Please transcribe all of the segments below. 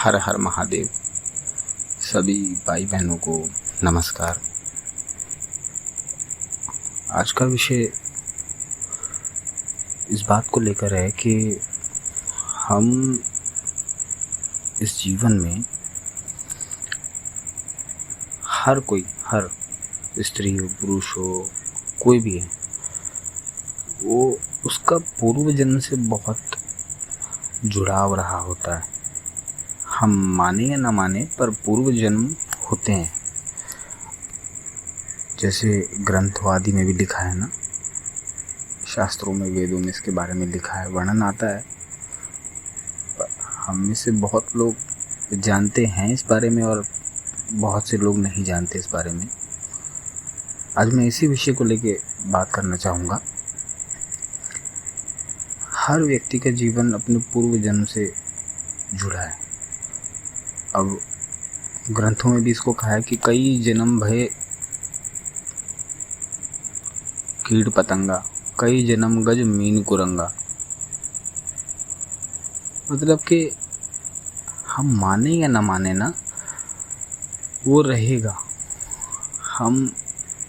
हर हर महादेव। सभी भाई बहनों को नमस्कार। आज का विषय इस बात को लेकर है कि हम इस जीवन में हर स्त्री हो, पुरुष हो, कोई भी है, वो उसका पूर्व जन्म से बहुत जुड़ाव रहा होता है। हम माने या ना माने, पर पूर्व जन्म होते हैं। जैसे ग्रंथवादी में भी लिखा है ना, शास्त्रों में, वेदों में इसके बारे में लिखा है, वर्णन आता है। हम में से बहुत लोग जानते हैं इस बारे में और बहुत से लोग नहीं जानते इस बारे में। आज मैं इसी विषय को लेके बात करना चाहूँगा। हर व्यक्ति का जीवन अपने पूर्व जन्म से जुड़ा है। अब ग्रंथों में भी इसको कहा है कि कई जन्म भये कीट पतंगा, कई जन्म गज मीन कुरंगा। मतलब कि हम माने या ना माने ना, वो रहेगा। हम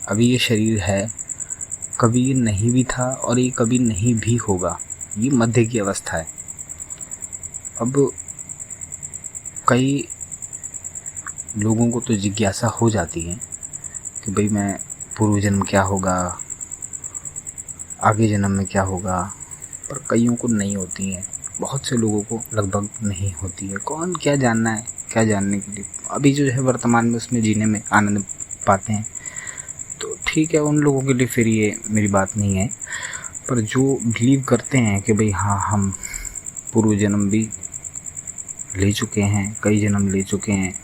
अभी ये शरीर है, कभी ये नहीं भी था और ये कभी नहीं भी होगा। ये मध्य की अवस्था है। अब कई लोगों को तो जिज्ञासा हो जाती है कि भाई मैं पूर्व जन्म क्या होगा, आगे जन्म में क्या होगा, पर कईयों को नहीं होती है। बहुत से लोगों को लगभग नहीं होती है। कौन क्या जानना है, क्या जानने के लिए अभी जो है वर्तमान में उसमें जीने में आनंद पाते हैं, तो ठीक है, उन लोगों के लिए फिर ये मेरी बात नहीं है। पर जो बिलीव करते हैं कि भाई हाँ, हम पूर्व जन्म भी ले चुके हैं, कई जन्म ले चुके हैं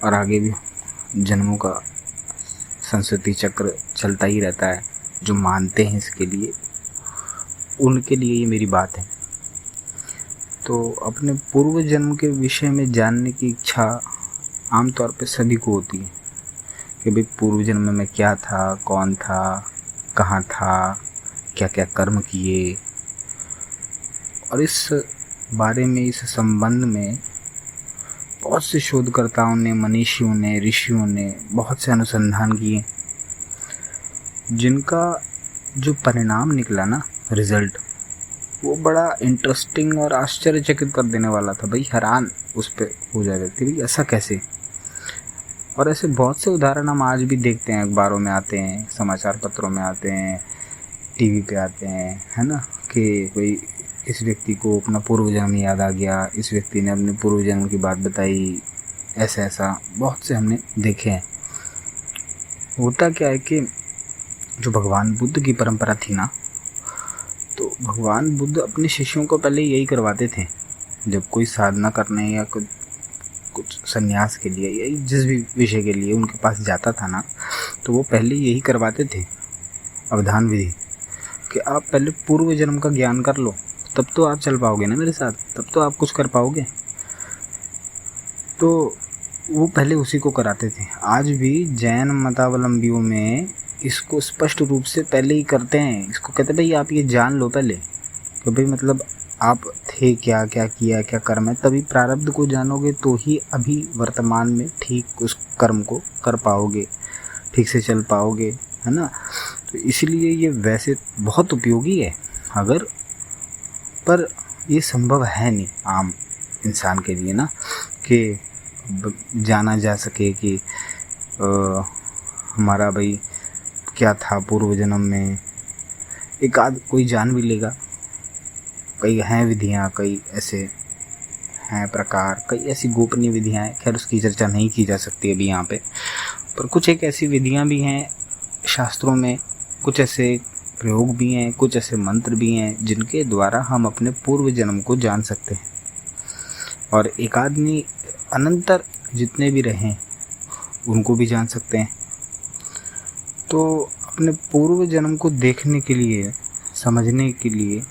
और आगे भी जन्मों का संस्कृति चक्र चलता ही रहता है, जो मानते हैं इसके लिए, उनके लिए ये मेरी बात है। तो अपने पूर्व जन्म के विषय में जानने की इच्छा आमतौर पे सभी को होती है कि भाई पूर्व जन्म में क्या था, कौन था, कहाँ था, क्या क्या कर्म किए। और इस बारे में, इस संबंध में बहुत से शोधकर्ताओं ने, मनीषियों ने, ऋषियों ने बहुत से अनुसंधान किए, जिनका जो परिणाम निकला ना, रिजल्ट, वो बड़ा इंटरेस्टिंग और आश्चर्यचकित कर देने वाला था। भाई हैरान उस पर हो जाए व्यक्ति, भाई ऐसा कैसे। और ऐसे बहुत से उदाहरण हम आज भी देखते हैं, अखबारों में आते हैं, समाचार पत्रों में आते हैं, टीवी पे आते हैं, है ना, कि कोई इस व्यक्ति को अपना पूर्व जन्म याद आ गया, इस व्यक्ति ने अपने पूर्व जन्म की बात बताई, ऐसा बहुत से हमने देखे हैं। होता क्या है कि जो भगवान बुद्ध की परंपरा थी ना, तो भगवान बुद्ध अपने शिष्यों को पहले यही करवाते थे। जब कोई साधना करने या कुछ संन्यास के लिए या जिस भी विषय के लिए उनके पास जाता था ना, तो वो पहले यही करवाते थे, अवधान विधि, कि आप पहले पूर्व जन्म का ज्ञान कर लो, तब तो आप चल पाओगे ना मेरे साथ, तब तो आप कुछ कर पाओगे। तो वो पहले उसी को कराते थे। आज भी जैन मतावलंबियों में इसको स्पष्ट रूप से पहले ही करते हैं। इसको कहते हैं भाई आप ये जान लो पहले कि भाई मतलब आप थे क्या, क्या किया, क्या कर्म है। तभी प्रारब्ध को जानोगे तो ही अभी वर्तमान में ठीक उस कर्म को कर पाओगे, ठीक से चल पाओगे, है ना। तो इसलिए ये वैसे बहुत उपयोगी है, पर ये संभव है नहीं आम इंसान के लिए ना, कि जाना जा सके कि हमारा भाई क्या था पूर्व जन्म में। एक आध कोई जान भी लेगा। कई हैं विधियाँ, कई ऐसे हैं प्रकार, कई ऐसी गोपनीय विधियाँ हैं, खैर उसकी चर्चा नहीं की जा सकती अभी यहाँ पे। पर कुछ एक ऐसी विधियाँ भी हैं शास्त्रों में, कुछ ऐसे प्रयोग भी हैं, कुछ ऐसे मंत्र भी हैं, जिनके द्वारा हम अपने पूर्व जन्म को जान सकते हैं। और एक आदमी अनंतर जितने भी रहें उनको भी जान सकते हैं। तो अपने पूर्व जन्म को देखने के लिए, समझने के लिए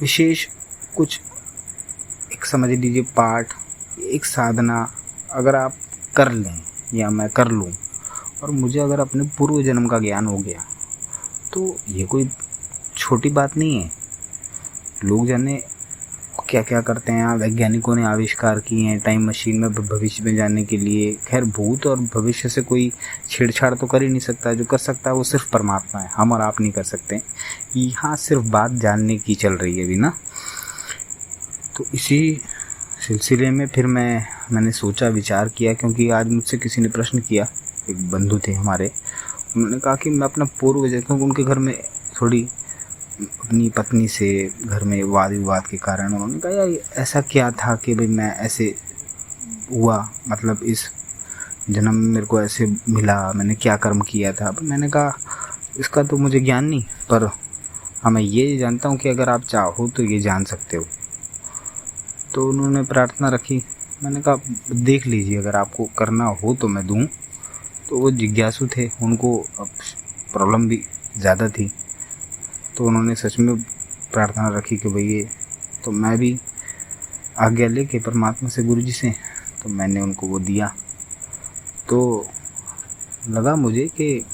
विशेष कुछ एक समझ लीजिए पाठ, एक साधना अगर आप कर लें या मैं कर लूँ, और मुझे अगर अपने पूर्व जन्म का ज्ञान हो गया, तो ये कोई छोटी बात नहीं है। लोग जाने क्या क्या करते हैं वैज्ञानिकों ने आविष्कार किए हैं टाइम मशीन में भविष्य में जाने के लिए। खैर भूत और भविष्य से कोई छेड़छाड़ तो कर ही नहीं सकता, जो कर सकता है वो सिर्फ परमात्मा है, हम और आप नहीं कर सकते। यहाँ सिर्फ बात जानने की चल रही है अभी ना। तो इसी सिलसिले में फिर मैंने सोचा, विचार किया, क्योंकि आज मुझसे किसी ने प्रश्न किया, एक बंधु थे हमारे, उन्होंने कहा कि मैं अपना पूर्व, क्योंकि उनके घर में थोड़ी अपनी पत्नी से घर में वाद विवाद के कारण, उन्होंने कहा यार ऐसा क्या था कि भाई मैं ऐसे हुआ, मतलब इस जन्म में मेरे को ऐसे मिला, मैंने क्या कर्म किया था। मैंने कहा इसका तो मुझे ज्ञान नहीं, पर हाँ मैं ये जानता हूँ कि अगर आप चाहो तो ये जान सकते हो। तो उन्होंने प्रार्थना रखी, मैंने कहा देख लीजिए, अगर आपको करना हो तो मैं दूँ। तो वो जिज्ञासु थे, उनको प्रॉब्लम भी ज़्यादा थी, तो उन्होंने सच में प्रार्थना रखी कि भाई ये, तो मैं भी आज्ञा लेके परमात्मा से, गुरु जी से, तो मैंने उनको वो दिया। तो लगा मुझे कि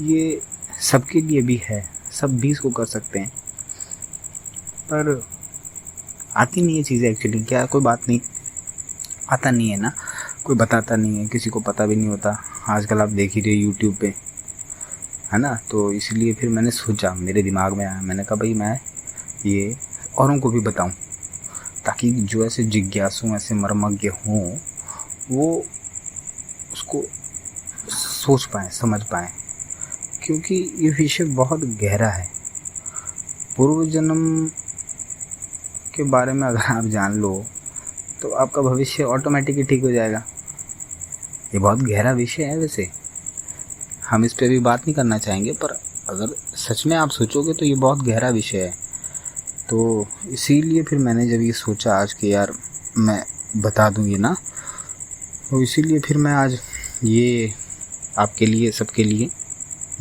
ये सबके लिए भी है, सब भी इसको कर सकते हैं, पर आती नहीं है चीज़ें एक्चुअली। क्या कोई बात नहीं, आता नहीं है ना, कोई बताता नहीं है, किसी को पता भी नहीं होता। आजकल आप देख ही रहे यूट्यूब पे, है ना। तो इसलिए फिर मैंने सोचा, मेरे दिमाग में आया, मैंने कहा भाई मैं ये औरों को भी बताऊं, ताकि जो ऐसे जिज्ञासु, ऐसे मर्मज्ञ हों, वो उसको सोच पाएँ, समझ पाएँ, क्योंकि ये विषय बहुत गहरा है। पूर्व जन्म के बारे में अगर आप जान लो तो आपका भविष्य ऑटोमेटिकली ठीक हो जाएगा। ये बहुत गहरा विषय है, वैसे हम इस पे भी बात नहीं करना चाहेंगे, पर अगर सच में आप सोचोगे तो ये बहुत गहरा विषय है। तो इसीलिए फिर मैंने जब ये सोचा आज कि यार मैं बता दूँ ये ना, तो इसीलिए फिर मैं आज ये आपके लिए, सबके लिए,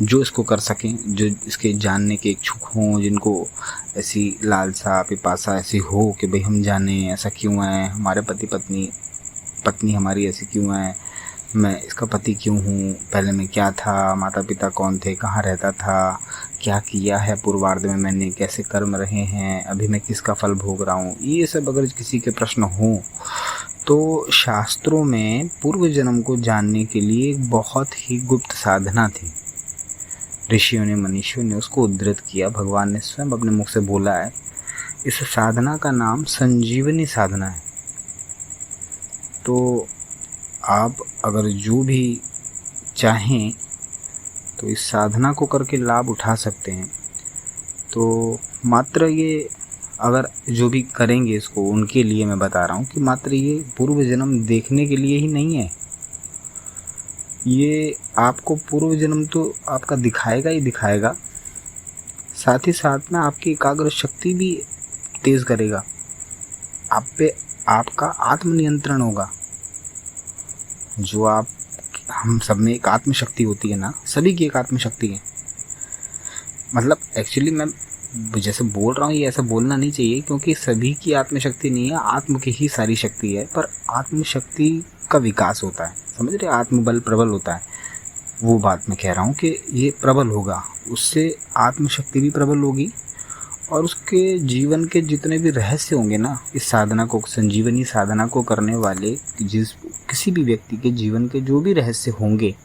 जो इसको कर सकें, जो इसके जानने के इच्छुक हों, जिनको ऐसी लालसा, पिपासा ऐसी हो कि भाई हम जानें ऐसा क्यों है, हमारे पत्नी हमारी ऐसी क्यों है, मैं इसका पति क्यों हूँ, पहले मैं क्या था, माता पिता कौन थे, कहाँ रहता था, क्या किया है पूर्वार्ध में मैंने, कैसे कर्म रहे हैं, अभी मैं किसका फल भोग रहा हूँ, ये सब अगर किसी के प्रश्न हों तो शास्त्रों में पूर्व जन्म को जानने के लिए एक बहुत ही गुप्त साधना थी। ऋषियों ने, मनीषियों ने उसको उद्धृत किया, भगवान ने स्वयं अपने मुख से बोला है। इस साधना का नाम संजीवनी साधना है। तो आप अगर जो भी चाहें तो इस साधना को करके लाभ उठा सकते हैं। तो मात्र ये, अगर जो भी करेंगे इसको, उनके लिए मैं बता रहा हूँ कि मात्र ये पूर्व जन्म देखने के लिए ही नहीं है, ये आपको पूर्व जन्म तो आपका दिखाएगा ही दिखाएगा, साथ ही साथ में आपकी एकाग्र शक्ति भी तेज करेगा, आप पे आपका आत्मनियंत्रण होगा। जो आप, हम सब में एक आत्मशक्ति होती है ना, सभी की एक आत्मशक्ति है। मतलब एक्चुअली मैं जैसे बोल रहा हूँ ये ऐसा बोलना नहीं चाहिए, क्योंकि सभी की आत्मशक्ति नहीं है, आत्म की ही सारी शक्ति है, पर आत्मशक्ति का विकास होता है, समझ रहे, आत्मबल प्रबल होता है। वो बात मैं कह रहा हूँ कि ये प्रबल होगा, उससे आत्मशक्ति भी प्रबल होगी, और उसके जीवन के जितने भी रहस्य होंगे ना, इस साधना को, संजीवनी साधना को करने वाले किसी भी व्यक्ति के जीवन के जो भी रहस्य होंगे,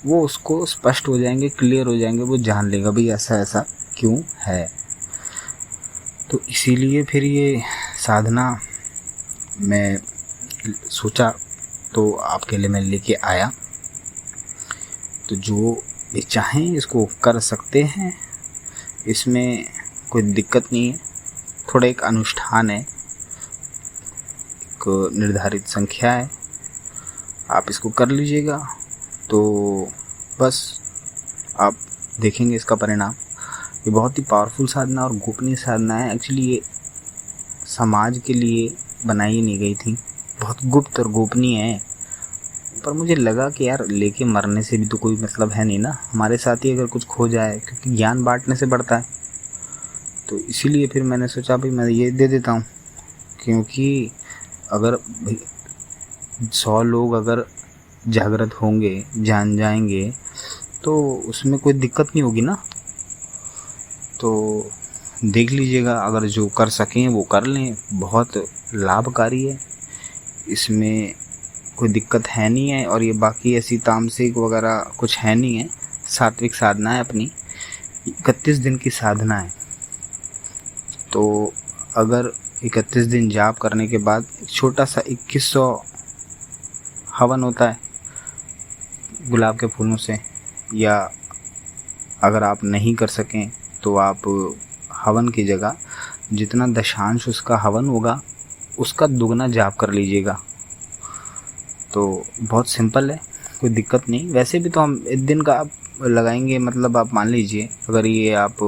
वो उसको स्पष्ट हो जाएंगे, क्लियर हो जाएंगे, वो जान लेगा भाई ऐसा ऐसा क्यों है। तो इसीलिए फिर ये साधना मैं सोचा तो आपके लिए मैं लेके आया। तो जो भी चाहें इसको कर सकते हैं, इसमें कोई दिक्कत नहीं है। थोड़ा एक अनुष्ठान है, एक निर्धारित संख्या है, आप इसको कर लीजिएगा तो बस आप देखेंगे इसका परिणाम। ये बहुत ही पावरफुल साधना और गोपनीय साधना है। एक्चुअली ये समाज के लिए बनाई नहीं गई थी, बहुत गुप्त और गोपनीय है, पर मुझे लगा कि यार लेके मरने से भी तो कोई मतलब है नहीं ना, हमारे साथ ही अगर कुछ खो जाए, क्योंकि ज्ञान बांटने से बढ़ता है। तो इसीलिए फिर मैंने सोचा भाई मैं ये दे देता हूँ, क्योंकि अगर 100 लोग अगर जागृत होंगे, जान जाएंगे, तो उसमें कोई दिक्कत नहीं होगी ना। तो देख लीजिएगा, अगर जो कर सकें वो कर लें, बहुत लाभकारी है, इसमें कोई दिक्कत है नहीं है। और ये बाकी ऐसी तामसिक वगैरह कुछ है नहीं है, सात्विक साधना है अपनी, 31 दिन की साधना है। तो अगर 31 दिन जाप करने के बाद छोटा सा 2100 हवन होता है गुलाब के फूलों से, या अगर आप नहीं कर सकें तो आप हवन की जगह जितना दशांश उसका हवन होगा उसका दुगना जाप कर लीजिएगा। तो बहुत सिंपल है, कोई दिक्कत नहीं। वैसे भी तो हम एक दिन का आप लगाएंगे, मतलब आप मान लीजिए अगर ये आप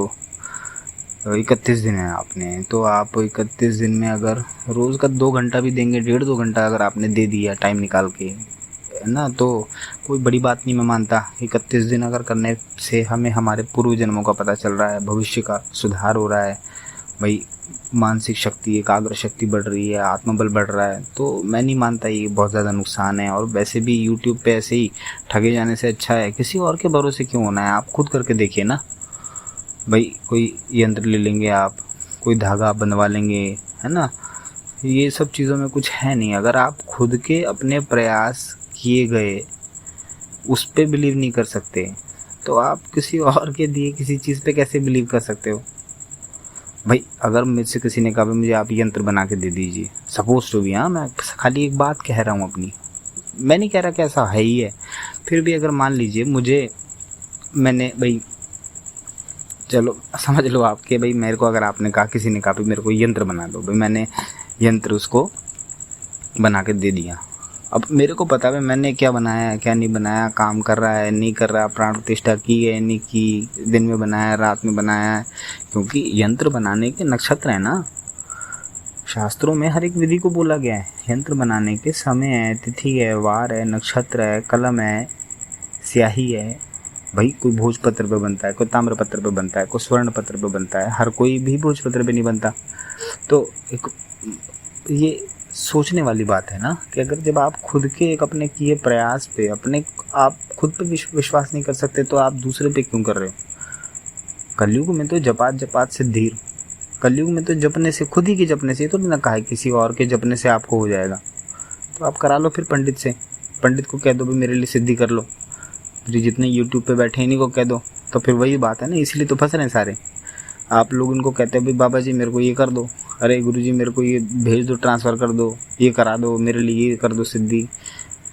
31 दिन है आपने, तो आप 31 दिन में अगर रोज़ का 2 घंटा भी देंगे, 1.5-2 घंटा अगर आपने दे दिया टाइम निकाल के, है ना, तो कोई बड़ी बात नहीं मैं मानता। 31 दिन अगर करने से हमें हमारे पूर्व जन्मों का पता चल रहा है, भविष्य का सुधार हो रहा है, भाई मानसिक शक्ति, एकाग्र शक्ति बढ़ रही है, आत्मबल बढ़ रहा है, तो मैं नहीं मानता ये बहुत ज़्यादा नुकसान है। और वैसे भी यूट्यूब पे ऐसे ही ठगे जाने से अच्छा है किसी और के भरोसे क्यों होना है, आप खुद करके देखिए ना। भाई कोई यंत्र ले लेंगे आप, कोई धागा बनवा लेंगे, है ना, ये सब चीज़ों में कुछ है नहीं। अगर आप खुद के अपने प्रयास किए गए उस पे बिलीव नहीं कर सकते तो आप किसी और के दिए किसी चीज़ पे कैसे बिलीव कर सकते हो। भाई अगर मुझसे किसी ने कहा मुझे आप यंत्र बना के दे दीजिए, सपोज टू भी, हाँ मैं खाली एक बात कह रहा हूँ अपनी, मैं नहीं कह रहा कि ऐसा है ही है, फिर भी अगर मान लीजिए मैंने भाई चलो समझ लो आपके, भाई मेरे को अगर आपने कहा, किसी ने कहा भाई मेरे को यंत्र बना दो, भाई मैंने यंत्र उसको बना के दे दिया। अब मेरे को पता है मैंने क्या बनाया है क्या नहीं बनाया, काम कर रहा है नहीं कर रहा, प्राण प्रतिष्ठा की है नहीं की, दिन में बनाया है रात में बनाया है, क्योंकि यंत्र बनाने के नक्षत्र है ना, शास्त्रों में हर एक विधि को बोला गया है। यंत्र बनाने के समय है, तिथि है, वार है, नक्षत्र है, कलम है, स्याही है। भाई कोई भोजपत्र पे बनता है, कोई ताम्र पत्र पे बनता है, कोई स्वर्ण पत्र पे बनता है, हर कोई भी भोजपत्र पे नहीं बनता। तो एक ये सोचने वाली बात है ना कि अगर जब आप खुद के एक अपने किए प्रयास पे अपने आप खुद पे विश्वास नहीं कर सकते तो आप दूसरे पे क्यों कर रहे हो। कलयुग में तो जपात से धीर, कलयुग में तो जपने से, खुद ही के जपने से, तो ना कहा है किसी और के जपने से आपको हो जाएगा। तो आप करा लो फिर पंडित से, पंडित को कह दो भी मेरे लिए सिद्धि कर लो, फिर जितने यूट्यूब पे बैठे इन्हीं को कह दो। तो फिर वही बात है ना, इसलिए तो फंस रहे हैं सारे। आप लोग इनको कहते हैं भाई बाबा जी मेरे को ये कर दो, अरे गुरु जी मेरे को ये भेज दो, ट्रांसफ़र कर दो, ये करा दो, मेरे लिए ये कर दो सिद्धि।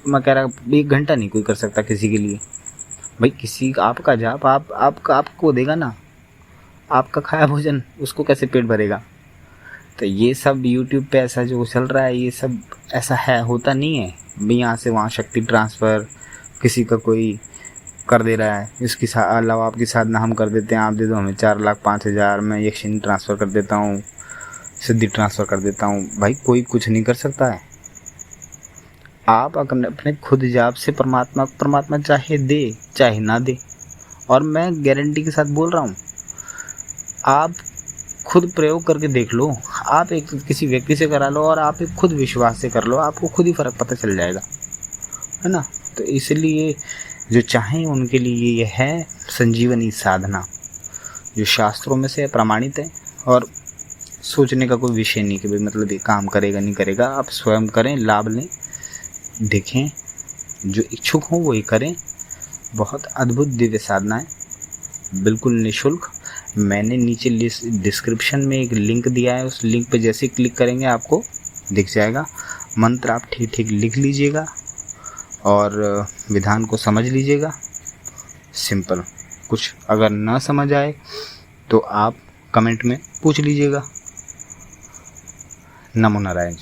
मैं कह रहा 1 घंटा नहीं कोई कर सकता किसी के लिए। भाई किसी आपका जाप आपको देगा ना, आपका खाया भोजन उसको कैसे पेट भरेगा। तो ये सब यूट्यूब पे ऐसा जो चल रहा है ये सब ऐसा है, होता नहीं है भाई। यहाँ से वहाँ शक्ति ट्रांसफ़र किसी का कोई कर दे रहा है, इसकी अलावा आपकी साधना हम कर देते हैं, आप दे दो हमें 4,05,000, मैं यक्षिणी ट्रांसफ़र कर देता हूँ, सिद्धि ट्रांसफ़र कर देता हूँ। भाई कोई कुछ नहीं कर सकता है। आप अपने खुद जाप से परमात्मा चाहे दे चाहे ना दे, और मैं गारंटी के साथ बोल रहा हूँ, आप खुद प्रयोग करके देख लो, आप एक किसी व्यक्ति से करा लो और आप एक खुद विश्वास से कर लो, आपको खुद ही फ़र्क पता चल जाएगा, है ना। तो इसलिए जो चाहें उनके लिए ये है संजीवनी साधना, जो शास्त्रों में से प्रमाणित है, और सोचने का कोई विषय नहीं कि भाई मतलब ये काम करेगा नहीं करेगा। आप स्वयं करें, लाभ लें, देखें, जो इच्छुक हों वही करें। बहुत अद्भुत दिव्य साधना है, बिल्कुल निःशुल्क। मैंने नीचे डिस्क्रिप्शन में एक लिंक दिया है, उस लिंक पे जैसे क्लिक करेंगे आपको दिख जाएगा। मंत्र आप ठीक लिख लीजिएगा और विधान को समझ लीजिएगा। सिंपल। कुछ अगर ना समझ आए तो आप कमेंट में पूछ लीजिएगा। नमो नारायण।